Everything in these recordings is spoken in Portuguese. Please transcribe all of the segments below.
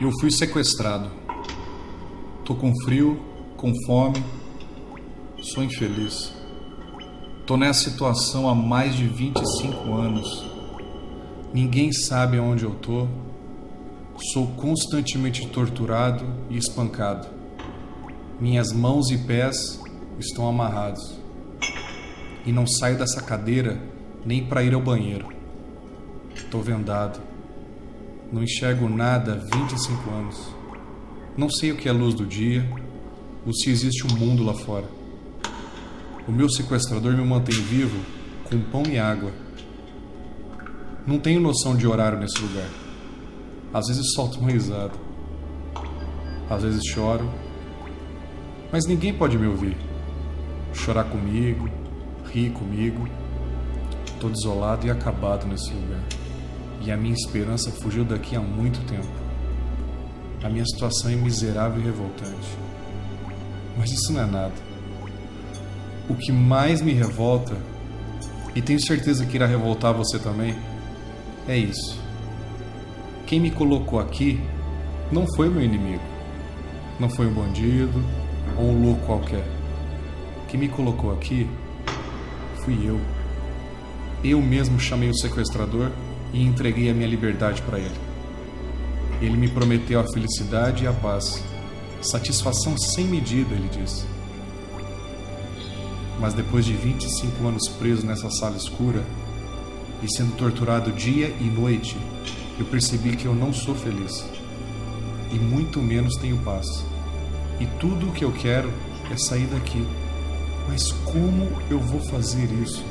Eu fui sequestrado. Tô com frio, com fome, sou infeliz. Tô nessa situação há mais de 25 anos. Ninguém sabe aonde eu tô. Sou constantemente torturado e espancado. Minhas mãos e pés estão amarrados. E não saio dessa cadeira nem para ir ao banheiro. Tô vendado. Não enxergo nada há 25 anos. Não sei o que é luz do dia ou se existe um mundo lá fora. O meu sequestrador me mantém vivo com pão e água. Não tenho noção de horário nesse lugar. Às vezes solto uma risada. Às vezes choro. Mas ninguém pode me ouvir. Chorar comigo, rir comigo. Tô desolado e acabado nesse lugar. E a minha esperança fugiu daqui há muito tempo. A minha situação é miserável e revoltante. Mas isso não é nada. O que mais me revolta, e tenho certeza que irá revoltar você também, é isso. Quem me colocou aqui não foi meu inimigo. Não foi um bandido ou um louco qualquer. Quem me colocou aqui fui eu. Eu mesmo chamei o sequestrador e entreguei a minha liberdade para ele. Ele me prometeu a felicidade e a paz. Satisfação sem medida, ele disse. Mas depois de 25 anos preso nessa sala escura e sendo torturado dia e noite, eu percebi que eu não sou feliz. E muito menos tenho paz. E tudo o que eu quero é sair daqui. Mas como eu vou fazer isso?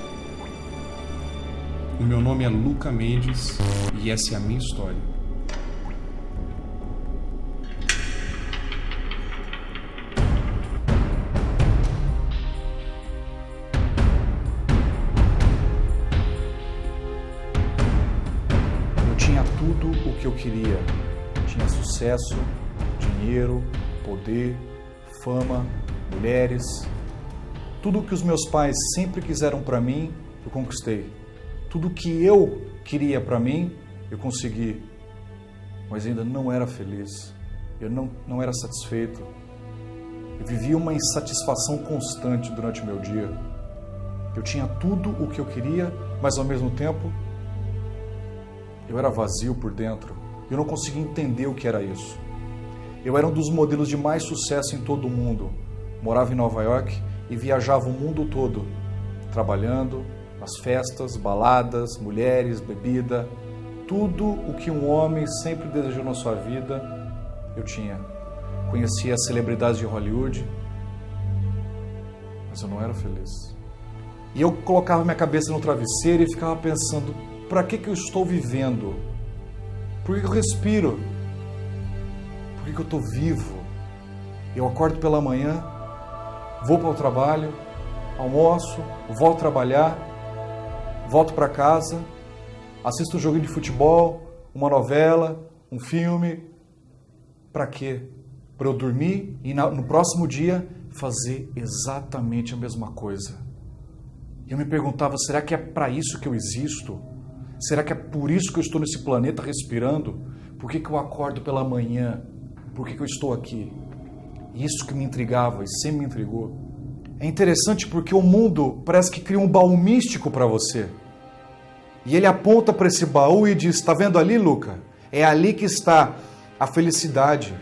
O meu nome é Luca Mendes e essa é a minha história. Eu tinha tudo o que eu queria. Tinha sucesso, dinheiro, poder, fama, mulheres. Tudo o que os meus pais sempre quiseram para mim, eu conquistei. Tudo que eu queria para mim, eu consegui. Mas ainda não era feliz. Eu não era satisfeito. Eu vivia uma insatisfação constante durante o meu dia. Eu tinha tudo o que eu queria, mas ao mesmo tempo, eu era vazio por dentro. Eu não conseguia entender o que era isso. Eu era um dos modelos de mais sucesso em todo o mundo. Morava em Nova York e viajava o mundo todo, trabalhando, nas festas, baladas, mulheres, bebida, tudo o que um homem sempre desejou na sua vida, eu tinha. Conhecia as celebridades de Hollywood, mas eu não era feliz. E eu colocava minha cabeça no travesseiro e ficava pensando, para que eu estou vivendo? Por que eu respiro? Por que eu estou vivo? Eu acordo pela manhã, vou para o trabalho, almoço, volto a trabalhar, volto para casa, assisto um joguinho de futebol, uma novela, um filme. Para quê? Para eu dormir e no próximo dia fazer exatamente a mesma coisa. E eu me perguntava, será que é para isso que eu existo? Será que é por isso que eu estou nesse planeta respirando? Por que eu acordo pela manhã? Por que eu estou aqui? Isso que me intrigava e sempre me intrigou. É interessante porque o mundo parece que cria um baú místico para você. E ele aponta para esse baú e diz, está vendo ali, Luca? É ali que está a felicidade.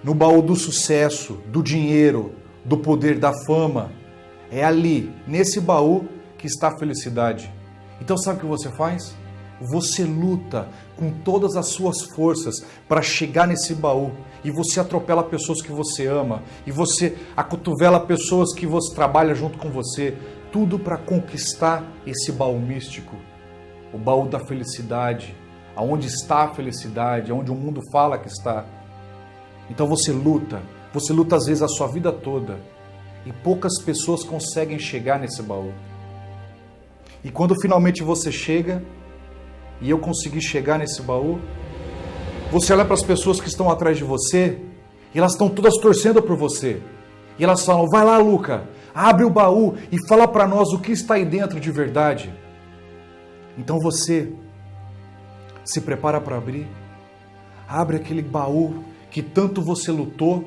No baú do sucesso, do dinheiro, do poder, da fama. É ali, nesse baú, que está a felicidade. Então sabe o que você faz? Você luta com todas as suas forças para chegar nesse baú. E você atropela pessoas que você ama. E você acotovela pessoas que você trabalha junto com você. Tudo para conquistar esse baú místico. O baú da felicidade. Aonde está a felicidade. Aonde o mundo fala que está. Então você luta. Você luta às vezes a sua vida toda. E poucas pessoas conseguem chegar nesse baú. E quando finalmente você chega... E eu consegui chegar nesse baú. Você olha para as pessoas que estão atrás de você e elas estão todas torcendo por você. E elas falam, vai lá, Luca, abre o baú e fala para nós o que está aí dentro de verdade. Então você se prepara para abrir. Abre aquele baú que tanto você lutou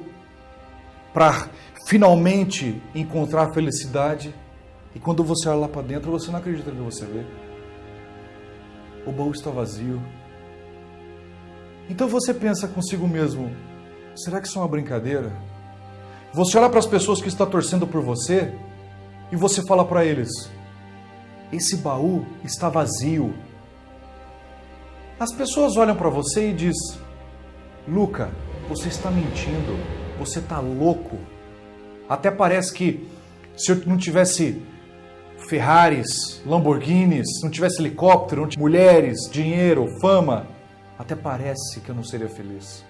para finalmente encontrar a felicidade, e quando você olha lá para dentro, você não acredita no que você vê. O baú está vazio. Então você pensa consigo mesmo, será que isso é uma brincadeira? Você olha para as pessoas que estão torcendo por você e você fala para eles, esse baú está vazio. As pessoas olham para você e dizem, Luca, você está mentindo, você está louco. Até parece que se eu não tivesse Ferraris, Lamborghinis, não tivesse helicóptero, não tivesse mulheres, dinheiro, fama, até parece que eu não seria feliz.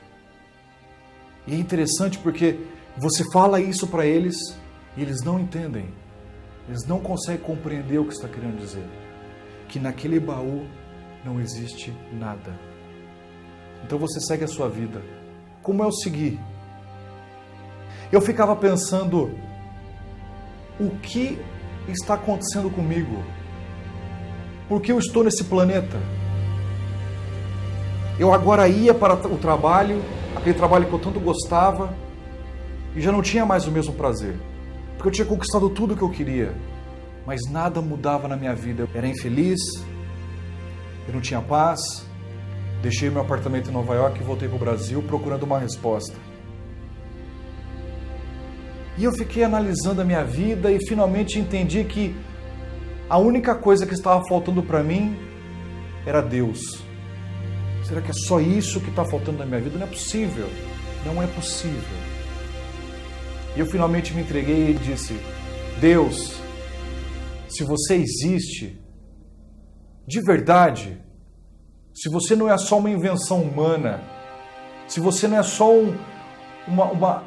E é interessante porque você fala isso para eles e eles não entendem. Eles não conseguem compreender o que está querendo dizer. Que naquele baú não existe nada. Então você segue a sua vida. Como eu segui? Eu ficava pensando, o que está acontecendo comigo? Por que eu estou nesse planeta? Eu agora ia para o trabalho, aquele trabalho que eu tanto gostava, e já não tinha mais o mesmo prazer. Porque eu tinha conquistado tudo o que eu queria, mas nada mudava na minha vida. Eu era infeliz, eu não tinha paz, deixei meu apartamento em Nova York e voltei para o Brasil procurando uma resposta. E eu fiquei analisando a minha vida e finalmente entendi que a única coisa que estava faltando para mim era Deus. Será que é só isso que está faltando na minha vida? Não é possível. Não é possível. E eu finalmente me entreguei e disse, Deus, se você existe, de verdade, se você não é só uma invenção humana, se você não é só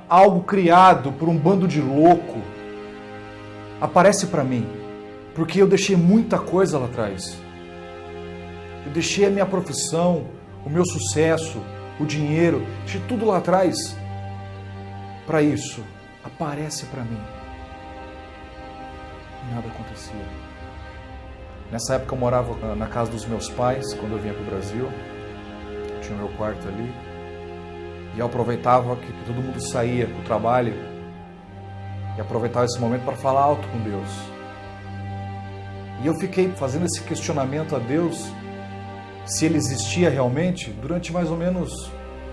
algo criado por um bando de louco, aparece para mim, porque eu deixei muita coisa lá atrás. Eu deixei a minha profissão, o meu sucesso, o dinheiro, deixei tudo lá atrás para isso. Aparece para mim. E nada acontecia. Nessa época eu morava na casa dos meus pais, quando eu vinha para o Brasil. Tinha o meu quarto ali. E eu aproveitava que todo mundo saía do trabalho e aproveitava esse momento para falar alto com Deus. E eu fiquei fazendo esse questionamento a Deus, se Ele existia realmente, durante mais ou menos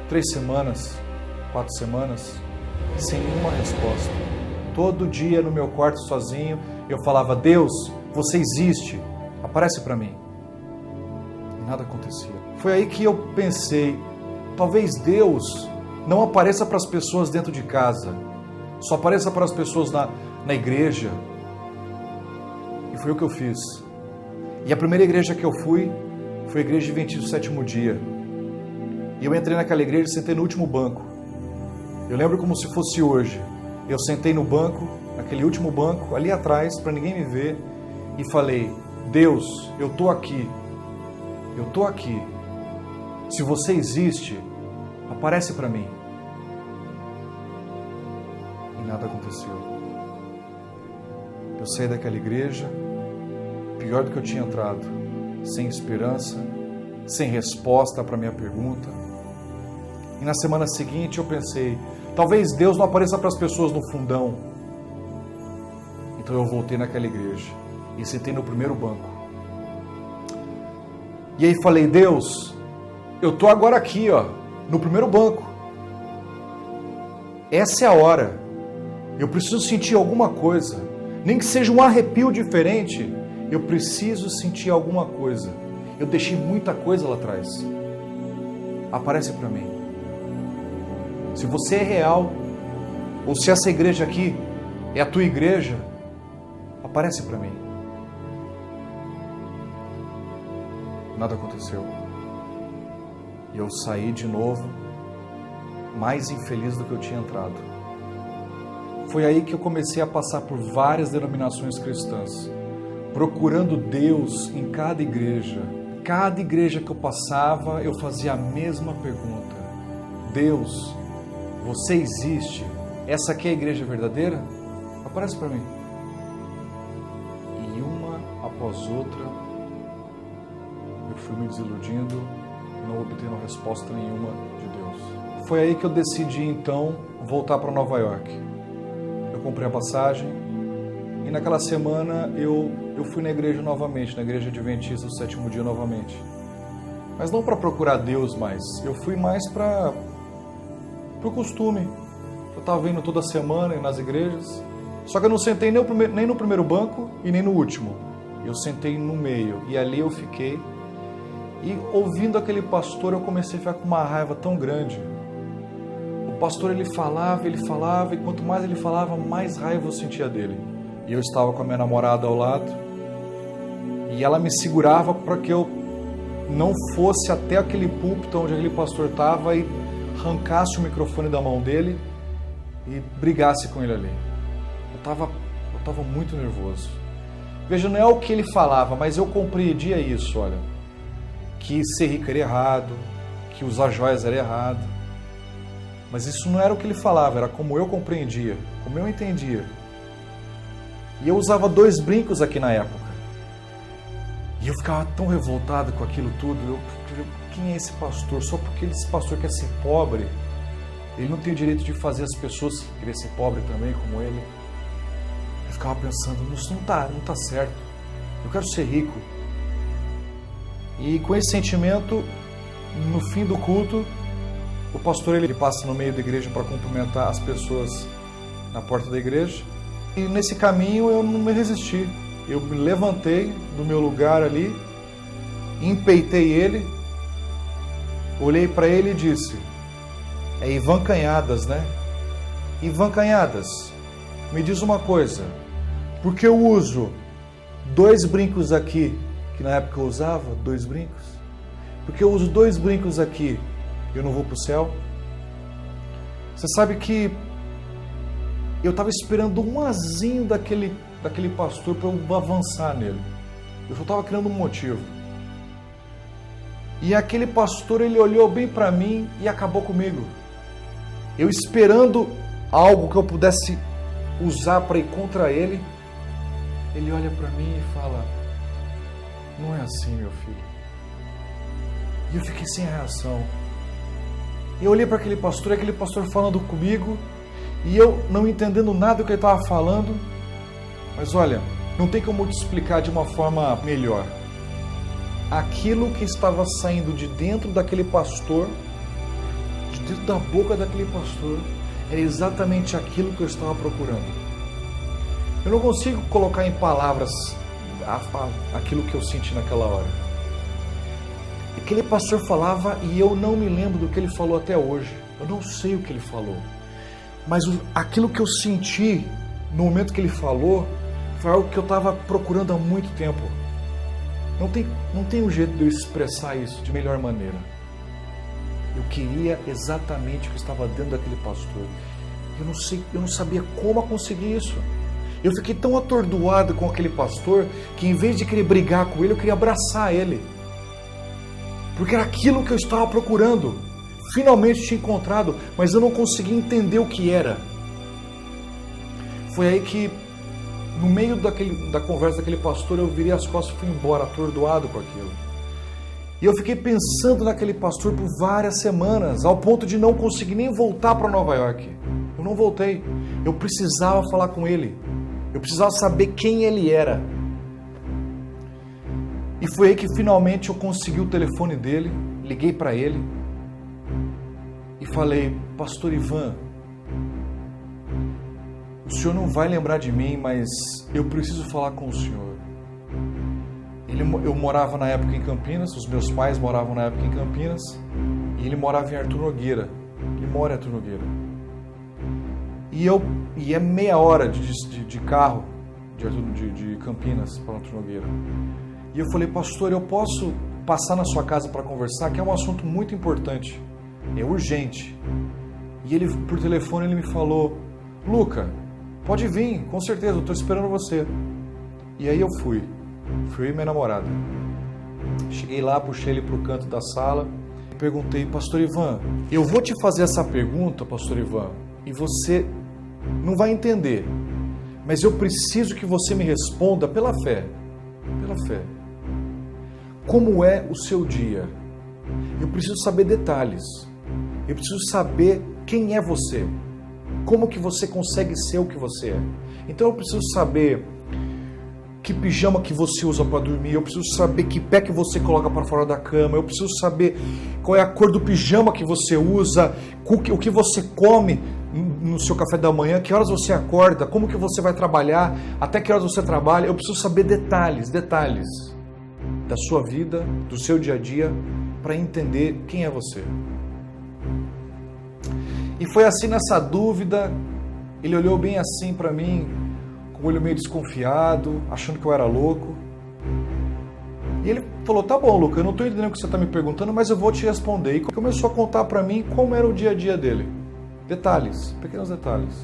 3 semanas, 4 semanas, sem nenhuma resposta. Todo dia no meu quarto sozinho, eu falava, Deus, você existe, aparece para mim. E nada acontecia. Foi aí que eu pensei, talvez Deus não apareça para as pessoas dentro de casa, só apareça para as pessoas na igreja. E foi o que eu fiz. E a primeira igreja que eu fui foi a igreja Adventista do Sétimo Dia. E eu entrei naquela igreja e sentei no último banco. Eu lembro como se fosse hoje. Eu sentei no banco, naquele último banco, ali atrás, para ninguém me ver, e falei, Deus, eu estou aqui. Eu estou aqui. Se você existe, aparece para mim. E nada aconteceu. Eu saí daquela igreja, pior do que eu tinha entrado, sem esperança, sem resposta para a minha pergunta. E na semana seguinte eu pensei, talvez Deus não apareça para as pessoas no fundão. Então eu voltei naquela igreja e sentei no primeiro banco. E aí falei, Deus, eu estou agora aqui, no primeiro banco. Essa é a hora. Eu preciso sentir alguma coisa. Nem que seja um arrepio diferente, eu preciso sentir alguma coisa. Eu deixei muita coisa lá atrás. Aparece para mim. Se você é real, ou se essa igreja aqui é a tua igreja, aparece para mim. Nada aconteceu. E eu saí de novo, mais infeliz do que eu tinha entrado. Foi aí que eu comecei a passar por várias denominações cristãs, procurando Deus em cada igreja. Cada igreja que eu passava, eu fazia a mesma pergunta. Deus, você existe? Essa aqui é a igreja verdadeira? Aparece para mim. E uma após outra, eu fui me desiludindo, não obtendo resposta nenhuma de Deus. Foi aí que eu decidi, então, voltar para Nova York. Eu comprei a passagem e naquela semana eu fui na igreja novamente, na igreja adventista do sétimo dia novamente. Mas não para procurar Deus mais, eu fui mais para o costume. Eu estava indo toda semana nas igrejas, só que eu não sentei nem no primeiro banco e nem no último. Eu sentei no meio e ali eu fiquei. E ouvindo aquele pastor, eu comecei a ficar com uma raiva tão grande. O pastor, ele falava, e quanto mais ele falava, mais raiva eu sentia dele. E eu estava com a minha namorada ao lado, e ela me segurava para que eu não fosse até aquele púlpito onde aquele pastor estava e arrancasse o microfone da mão dele e brigasse com ele ali. Eu estava muito nervoso. Veja, não é o que ele falava, mas eu compreendia isso, olha. Que ser rico era errado, que usar joias era errado. Mas isso não era o que ele falava, era como eu compreendia, como eu entendia. E eu usava 2 brincos aqui na época. E eu ficava tão revoltado com aquilo tudo. Quem é esse pastor? Só porque esse pastor quer ser pobre, ele não tem o direito de fazer as pessoas querer ser pobre também, como ele. Eu ficava pensando, isso não tá certo. Eu quero ser rico. E com esse sentimento, no fim do culto, o pastor ele passa no meio da igreja para cumprimentar as pessoas na porta da igreja. E nesse caminho eu não me resisti. Eu me levantei do meu lugar ali, empeitei ele, olhei para ele e disse: é Ivan Canhadas, né? Ivan Canhadas, me diz uma coisa, por que eu uso 2 brincos aqui, que na época eu usava 2 brincos? Porque eu uso 2 brincos aqui, eu não vou para o céu? Você sabe que eu estava esperando um azinho daquele pastor para eu avançar nele. Eu só estava criando um motivo. E aquele pastor, ele olhou bem para mim e acabou comigo. Eu esperando algo que eu pudesse usar para ir contra ele, ele olha para mim e fala: não é assim, meu filho. E eu fiquei sem reação. E eu olhei para aquele pastor falando comigo, e eu não entendendo nada do que ele estava falando. Mas olha, não tem como te explicar de uma forma melhor. Aquilo que estava saindo de dentro daquele pastor, de dentro da boca daquele pastor, era exatamente aquilo que eu estava procurando. Eu não consigo colocar em palavras aquilo que eu senti naquela hora. Aquele pastor falava e eu não me lembro do que ele falou até hoje. Eu não sei o que ele falou. Mas aquilo que eu senti no momento que ele falou foi algo que eu estava procurando há muito tempo. Não tem um jeito de eu expressar isso de melhor maneira. Eu queria exatamente o que estava dentro daquele pastor. Eu não sabia como conseguir isso. Eu fiquei tão atordoado com aquele pastor que em vez de querer brigar com ele, eu queria abraçar ele. Porque era aquilo que eu estava procurando. Finalmente tinha encontrado, mas eu não conseguia entender o que era. Foi aí que, no meio da conversa daquele pastor, eu virei as costas e fui embora, atordoado com aquilo. E eu fiquei pensando naquele pastor por várias semanas, ao ponto de não conseguir nem voltar para Nova York. Eu não voltei. Eu precisava falar com ele. Eu precisava saber quem ele era. E foi aí que finalmente eu consegui o telefone dele, liguei para ele e falei: Pastor Ivan, o senhor não vai lembrar de mim, mas eu preciso falar com o senhor. Eu morava na época em Campinas, os meus pais moravam na época em Campinas, e ele morava em Artur Nogueira. Ele mora em Artur Nogueira. E é meia hora de carro de Campinas para Artur Nogueira. E eu falei: pastor, eu posso passar na sua casa para conversar, que é um assunto muito importante, é urgente. E ele, por telefone, ele me falou: Luca, pode vir, com certeza, eu estou esperando você. E aí eu fui eu e minha namorada. Cheguei lá, puxei ele para o canto da sala e perguntei: Pastor Ivan, eu vou te fazer essa pergunta, Pastor Ivan, e você não vai entender, mas eu preciso que você me responda pela fé. Pela fé. Como é o seu dia? Eu preciso saber detalhes. Eu preciso saber quem é você. Como que você consegue ser o que você é. Então eu preciso saber que pijama que você usa para dormir, eu preciso saber que pé que você coloca para fora da cama, eu preciso saber qual é a cor do pijama que você usa, o que você come no seu café da manhã, que horas você acorda, como que você vai trabalhar, até que horas você trabalha. Eu preciso saber detalhes da sua vida, do seu dia a dia, para entender quem é você. E foi assim, nessa dúvida, ele olhou bem assim para mim, com o olho meio desconfiado, achando que eu era louco. E ele falou, tá bom, Luca, eu não estou entendendo o que você está me perguntando, mas eu vou te responder. E começou a contar para mim como era o dia a dia dele. Detalhes, pequenos detalhes.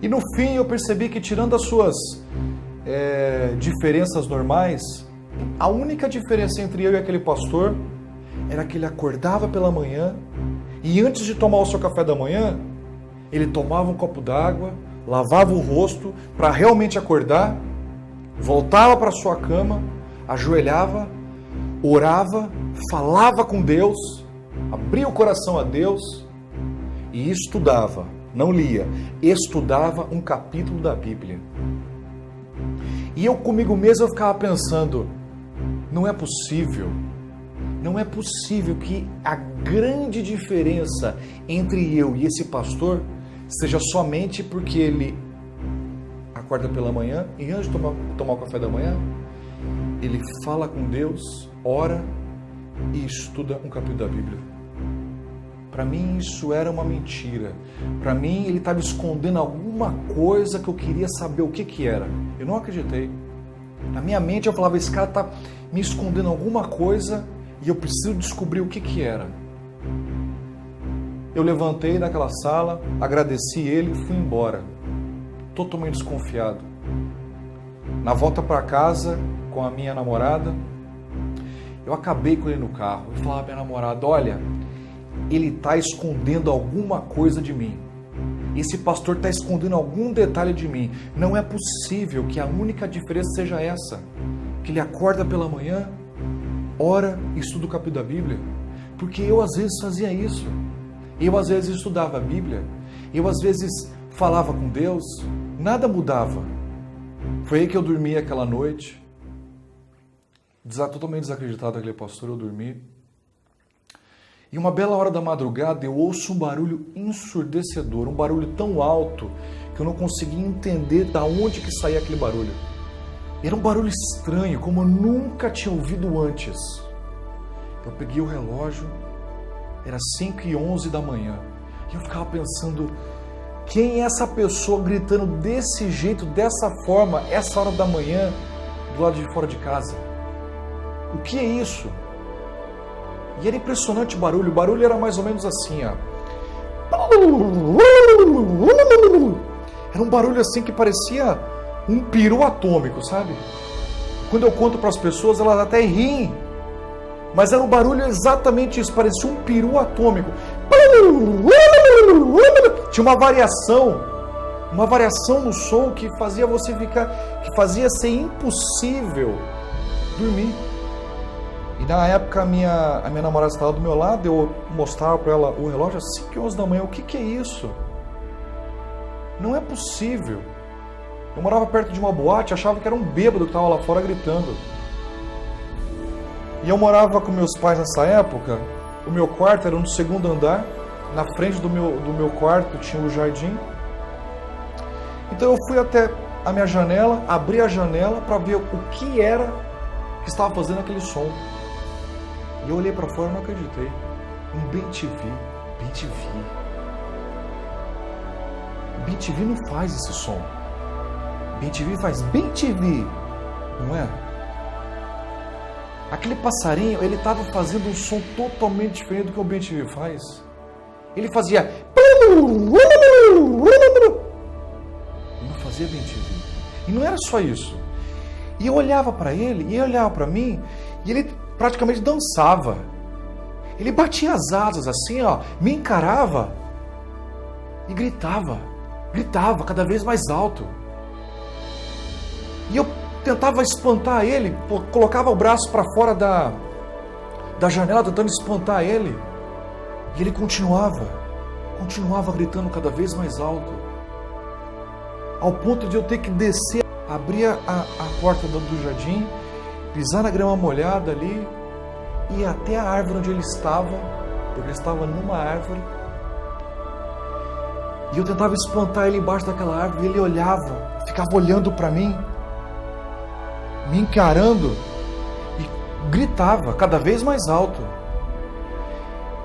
E no fim eu percebi que, tirando as suas diferenças normais, a única diferença entre eu e aquele pastor era que ele acordava pela manhã e, antes de tomar o seu café da manhã, ele tomava um copo d'água, lavava o rosto para realmente acordar, voltava para sua cama, ajoelhava, orava, falava com Deus, abria o coração a Deus e estudava, não lia, estudava um capítulo da Bíblia. E eu comigo mesmo eu ficava pensando, não é possível que a grande diferença entre eu e esse pastor seja somente porque ele acorda pela manhã e, antes de tomar o café da manhã, ele fala com Deus, ora e estuda um capítulo da Bíblia. Para mim isso era uma mentira. Para mim ele estava escondendo alguma coisa que eu queria saber o que era. Eu não acreditei. Na minha mente eu falava, esse cara está me escondendo alguma coisa e eu preciso descobrir o que era. Eu levantei daquela sala, agradeci ele e fui embora, totalmente desconfiado. Na volta para casa com a minha namorada, eu acabei com ele no carro. Eu falava para minha namorada, olha, ele está escondendo alguma coisa de mim. Esse pastor está escondendo algum detalhe de mim. Não é possível que a única diferença seja essa, que ele acorda pela manhã, ora e estuda o capítulo da Bíblia. Porque eu às vezes fazia isso. Eu às vezes estudava a Bíblia. Eu às vezes falava com Deus. Nada mudava. Foi aí que eu dormi aquela noite. Totalmente desacreditado daquele pastor, eu dormi. E uma bela hora da madrugada eu ouço um barulho ensurdecedor. Um barulho tão alto que eu não conseguia entender de onde que saía aquele barulho. Era um barulho estranho, como eu nunca tinha ouvido antes. Eu peguei o relógio, era 5h11 da manhã. E eu ficava pensando, quem é essa pessoa gritando desse jeito, dessa forma, essa hora da manhã, do lado de fora de casa? O que é isso? E era impressionante o barulho era mais ou menos assim, ó. Era um barulho assim que parecia um peru atômico, sabe? Quando eu conto para as pessoas, elas até riem. Mas era um barulho exatamente isso, parecia um peru atômico. Tinha uma variação no som que fazia você que fazia ser impossível dormir. E na época a minha namorada estava do meu lado, eu mostrava para ela o relógio às 5h11 da manhã. O que é isso? Não é possível. Eu morava perto de uma boate, achava que era um bêbado que estava lá fora gritando. E eu morava com meus pais nessa época. O meu quarto era no segundo andar. Na frente do meu quarto tinha o jardim. Então eu fui até a minha janela, abri a janela para ver o que era que estava fazendo aquele som. E eu olhei para fora e não acreditei. Um BenTV. BenTV não faz esse som. BenTV faz BenTV, não é? Aquele passarinho, ele estava fazendo um som totalmente diferente do que o BenTV faz. Ele fazia... Não fazia BenTV. E não era só isso. E eu olhava para ele, e ele olhava para mim, e ele praticamente dançava. Ele batia as asas assim, ó, me encarava e gritava cada vez mais alto. E eu tentava espantar ele, colocava o braço para fora da janela tentando espantar ele. E ele continuava gritando cada vez mais alto, ao ponto de eu ter que descer, abrir a porta do jardim, pisar na grama molhada ali, ir até a árvore onde ele estava, porque ele estava numa árvore, e eu tentava espantar ele embaixo daquela árvore, e ele olhava, ficava olhando para mim, me encarando, e gritava cada vez mais alto.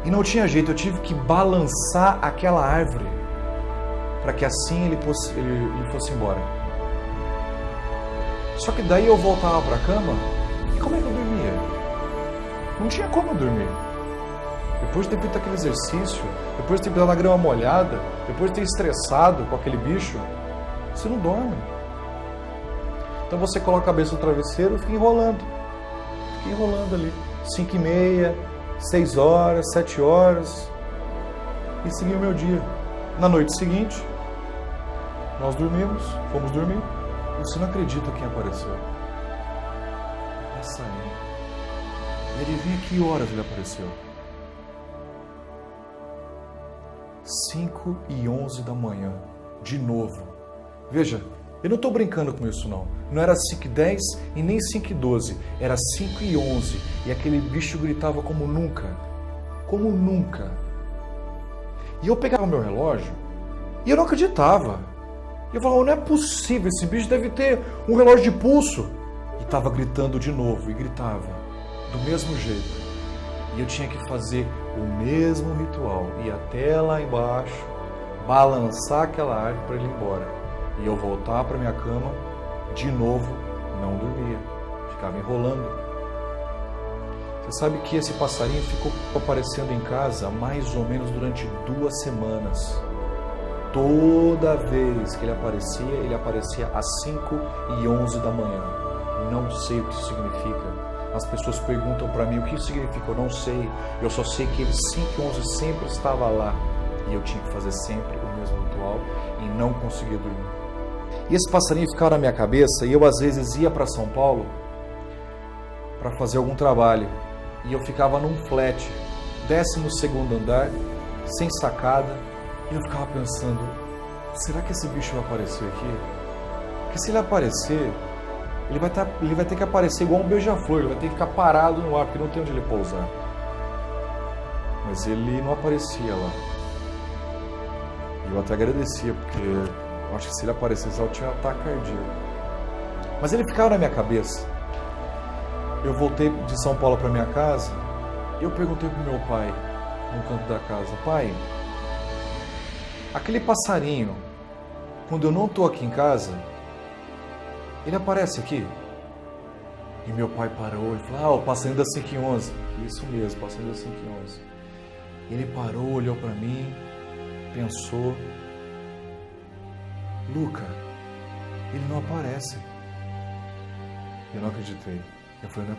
E não tinha jeito, eu tive que balançar aquela árvore para que assim ele fosse embora. Só que daí eu voltava para a cama e como é que eu dormia? Não tinha como eu dormir. Depois de ter feito aquele exercício, depois de ter pisado na grama molhada, depois de ter estressado com aquele bicho, você não dorme. Então você coloca a cabeça no travesseiro e fica enrolando ali. 5h30, 6 horas, 7 horas, e segui o meu dia. Na noite seguinte, nós fomos dormir, e você não acredita quem apareceu. Passarinho. E adivinha que horas ele apareceu? 5h11 da manhã, de novo. Veja, eu não estou brincando com isso não. Não era 5h10 e nem 5h12. Era 5h11. E aquele bicho gritava como nunca. Como nunca. E eu pegava o meu relógio e eu não acreditava. Eu falava, não é possível. Esse bicho deve ter um relógio de pulso. E estava gritando de novo. E gritava. Do mesmo jeito. E eu tinha que fazer o mesmo ritual. Ir até lá embaixo. Balançar aquela árvore para ele ir embora. E eu voltar para minha cama, de novo, não dormia, ficava enrolando. Você sabe que esse passarinho ficou aparecendo em casa mais ou menos durante 2 semanas. Toda vez que ele aparecia às 5h11 da manhã. Não sei o que isso significa. As pessoas perguntam para mim o que isso significa, eu não sei. Eu só sei que ele 5h11 sempre estava lá. E eu tinha que fazer sempre o mesmo ritual e não conseguia dormir. E esse passarinho ficava na minha cabeça e eu às vezes ia para São Paulo para fazer algum trabalho. E eu ficava num flat, 12º andar, sem sacada. E eu ficava pensando, será que esse bicho vai aparecer aqui? Porque se ele aparecer, ele vai ter que aparecer igual um beija-flor, ele vai ter que ficar parado no ar, porque não tem onde ele pousar. Mas ele não aparecia lá. E eu até agradecia, porque eu acho que se ele aparecesse, eu tinha um ataque cardíaco. Mas ele ficava na minha cabeça. Eu voltei de São Paulo para minha casa e eu perguntei para o meu pai, no canto da casa, pai, aquele passarinho, quando eu não estou aqui em casa, ele aparece aqui? E meu pai parou e falou, o passarinho da 5h11. Isso mesmo, passarinho da 5h11. Ele parou, olhou para mim, pensou, Luca, ele não aparece. Eu não acreditei. Eu falei,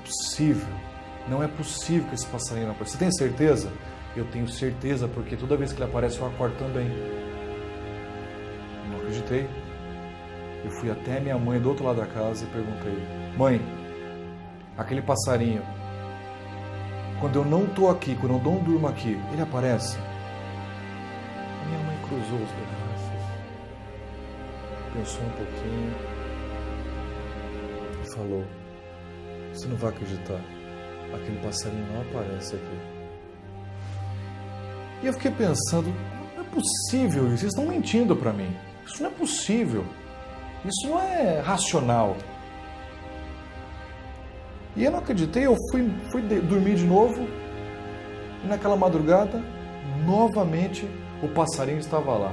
não é possível que esse passarinho não apareça. Você tem certeza? Eu tenho certeza, porque toda vez que ele aparece eu acordo também. Eu não acreditei. Eu fui até minha mãe do outro lado da casa e perguntei, mãe, aquele passarinho, quando eu não estou aqui, quando eu não durmo aqui, ele aparece? A minha mãe cruzou os braços, pensou um pouquinho e falou, você não vai acreditar, aquele passarinho não aparece aqui. E eu fiquei pensando, não é possível isso, vocês estão mentindo para mim, isso não é possível, isso não é racional. E eu não acreditei, eu fui dormir de novo, e naquela madrugada, novamente, o passarinho estava lá,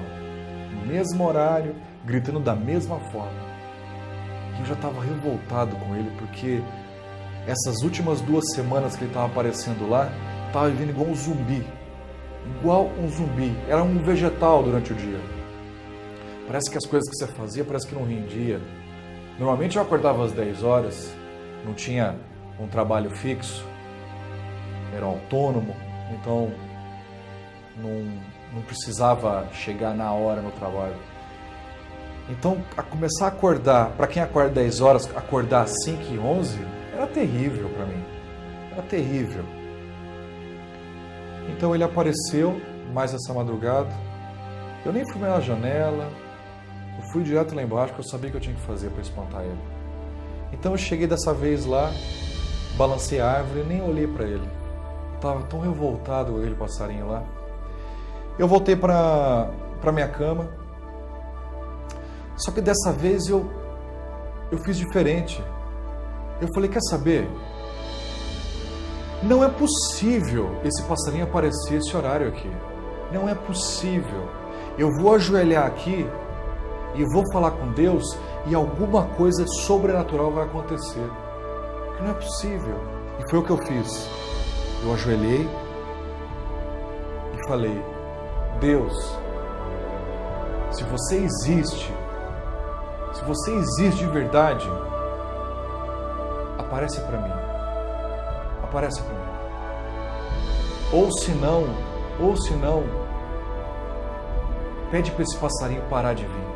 no mesmo horário, gritando da mesma forma. E eu já estava revoltado com ele, porque essas últimas 2 semanas que ele estava aparecendo lá, estava vivendo igual um zumbi. Igual um zumbi. Era um vegetal durante o dia. Parece que as coisas que você fazia, parece que não rendia. Normalmente eu acordava às 10 horas, não tinha um trabalho fixo, era autônomo, então não precisava chegar na hora no trabalho. Então, a começar a acordar, para quem acorda 10 horas, acordar às 5h11, era terrível para mim. Era terrível. Então ele apareceu mais essa madrugada. Eu nem fui na janela, eu fui direto lá embaixo, porque eu sabia o que eu tinha que fazer para espantar ele. Então eu cheguei dessa vez lá, balancei a árvore e nem olhei para ele. Eu estava tão revoltado com aquele passarinho lá. Eu voltei para minha cama. Só que dessa vez eu fiz diferente. Eu falei, quer saber? Não é possível esse passarinho aparecer esse horário aqui. Não é possível. Eu vou ajoelhar aqui e vou falar com Deus e alguma coisa sobrenatural vai acontecer. Porque não é possível. E foi o que eu fiz. Eu ajoelhei e falei, Deus, se você existe de verdade, aparece para mim. Aparece para mim. Ou se não, pede para esse passarinho parar de vir.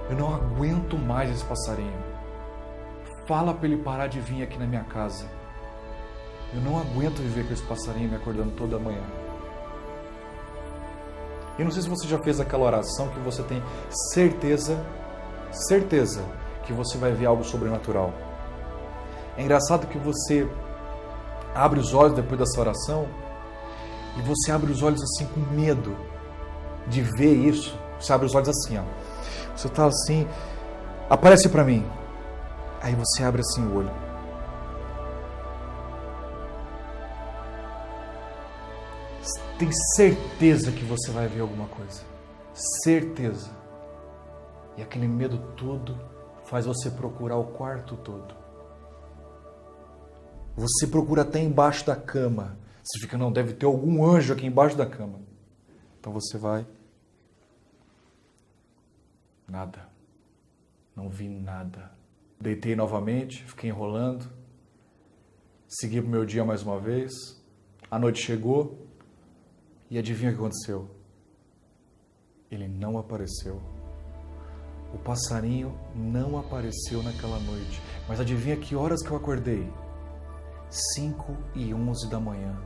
Eu não aguento mais esse passarinho. Fala para ele parar de vir aqui na minha casa. Eu não aguento viver com esse passarinho me acordando toda manhã. Eu não sei se você já fez aquela oração que você tem certeza que você vai ver algo sobrenatural. É engraçado que você abre os olhos depois dessa oração e você abre os olhos assim com medo de ver isso. Você abre os olhos assim, ó. Você está assim, aparece para mim. Aí você abre assim o olho. Tem certeza que você vai ver alguma coisa. Certeza. E aquele medo todo faz você procurar o quarto todo. Você procura até embaixo da cama. Você fica, não, deve ter algum anjo aqui embaixo da cama. Então você vai. Nada. Não vi nada. Deitei novamente, fiquei enrolando. Segui pro meu dia mais uma vez. A noite chegou. E adivinha o que aconteceu? Ele não apareceu. O passarinho não apareceu naquela noite. Mas adivinha que horas que eu acordei? 5h11 da manhã.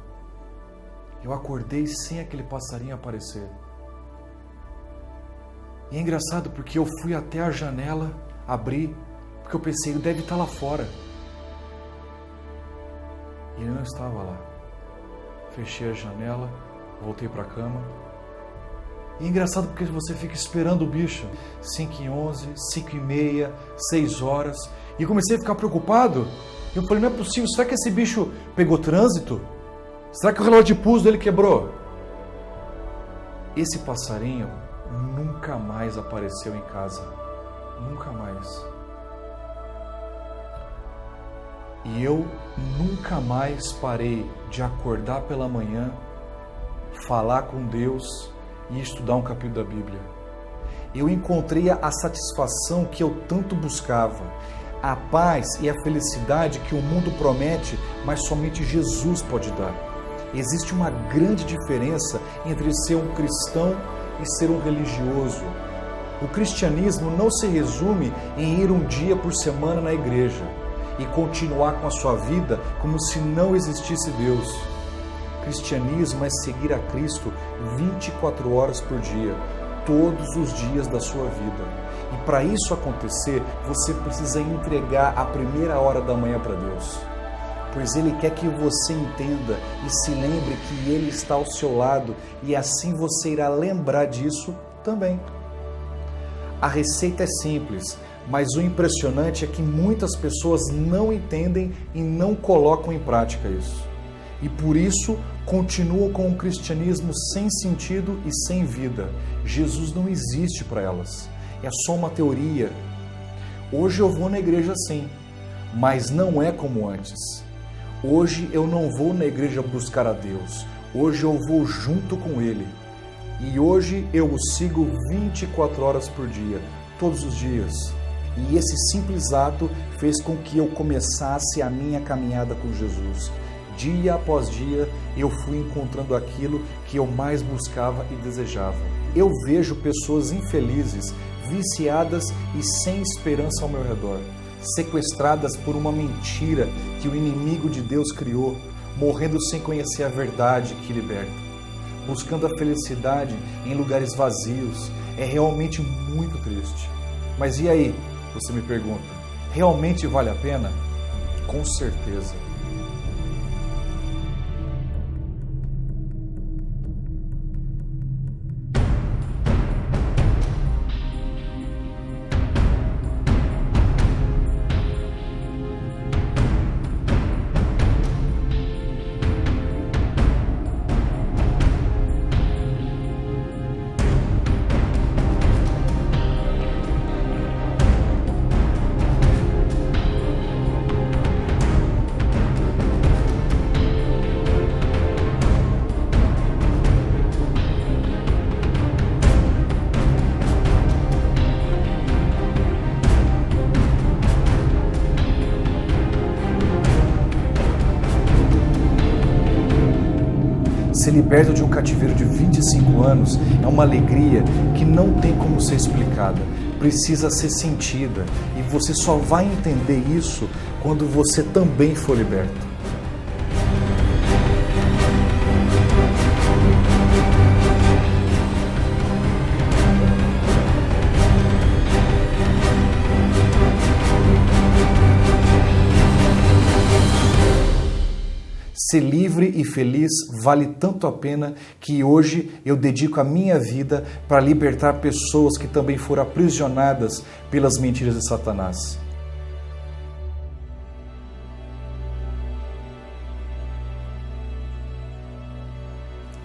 Eu acordei sem aquele passarinho aparecer. E é engraçado porque eu fui até a janela, abri, porque eu pensei, ele deve estar lá fora. E ele não estava lá. Fechei a janela, voltei para a cama. E é engraçado porque você fica esperando o bicho. 5h11, 5h30, 6 horas. E eu comecei a ficar preocupado. Eu falei, não é possível, será que esse bicho pegou trânsito? Será que o relógio de pulso dele quebrou? Esse passarinho nunca mais apareceu em casa. Nunca mais. E eu nunca mais parei de acordar pela manhã, falar com Deus e estudar um capítulo da Bíblia. Eu encontrei a satisfação que eu tanto buscava, a paz e a felicidade que o mundo promete, mas somente Jesus pode dar. Existe uma grande diferença entre ser um cristão e ser um religioso. O cristianismo não se resume em ir um dia por semana na igreja e continuar com a sua vida como se não existisse Deus. Cristianismo é seguir a Cristo 24 horas por dia, todos os dias da sua vida. E para isso acontecer, você precisa entregar a primeira hora da manhã para Deus. Pois Ele quer que você entenda e se lembre que Ele está ao seu lado e assim você irá lembrar disso também. A receita é simples, mas o impressionante é que muitas pessoas não entendem e não colocam em prática isso. E por isso continuam com um cristianismo sem sentido e sem vida. Jesus não existe para elas. É só uma teoria. Hoje eu vou na igreja sim, mas não é como antes. Hoje eu não vou na igreja buscar a Deus. Hoje eu vou junto com Ele. E hoje eu o sigo 24 horas por dia, todos os dias. E esse simples ato fez com que eu começasse a minha caminhada com Jesus. Dia após dia, eu fui encontrando aquilo que eu mais buscava e desejava. Eu vejo pessoas infelizes, viciadas e sem esperança ao meu redor, sequestradas por uma mentira que o inimigo de Deus criou, morrendo sem conhecer a verdade que liberta, buscando a felicidade em lugares vazios. É realmente muito triste. Mas e aí? Você me pergunta, realmente vale a pena? Com certeza. Ser liberto de um cativeiro de 25 anos é uma alegria que não tem como ser explicada, precisa ser sentida, e você só vai entender isso quando você também for liberto. Ser livre e feliz vale tanto a pena que hoje eu dedico a minha vida para libertar pessoas que também foram aprisionadas pelas mentiras de Satanás.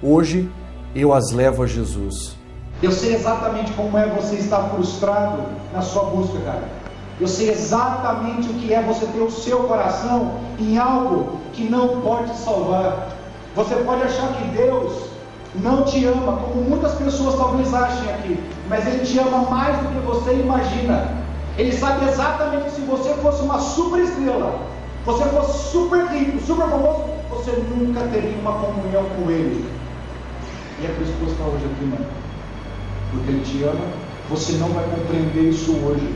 Hoje eu as levo a Jesus. Eu sei exatamente como é você estar frustrado na sua busca, cara. Eu sei exatamente o que é você ter o seu coração em algo que não pode te salvar. Você pode achar que Deus não te ama, como muitas pessoas talvez achem aqui, mas Ele te ama mais do que você imagina. Ele sabe exatamente que se você fosse uma super estrela, você fosse super rico, super famoso, você nunca teria uma comunhão com Ele. E é por isso que você está hoje aqui, mano. Porque Ele te ama. Você não vai compreender isso hoje,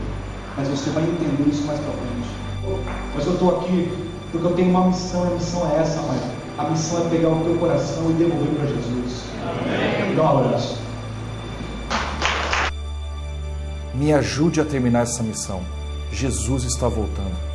mas você vai entender isso mais pra frente. Mas eu estou aqui porque eu tenho uma missão, e a missão é essa, mãe. A missão é pegar o teu coração e devolver para Jesus. Amém. Dá um abraço. Me ajude a terminar essa missão. Jesus está voltando.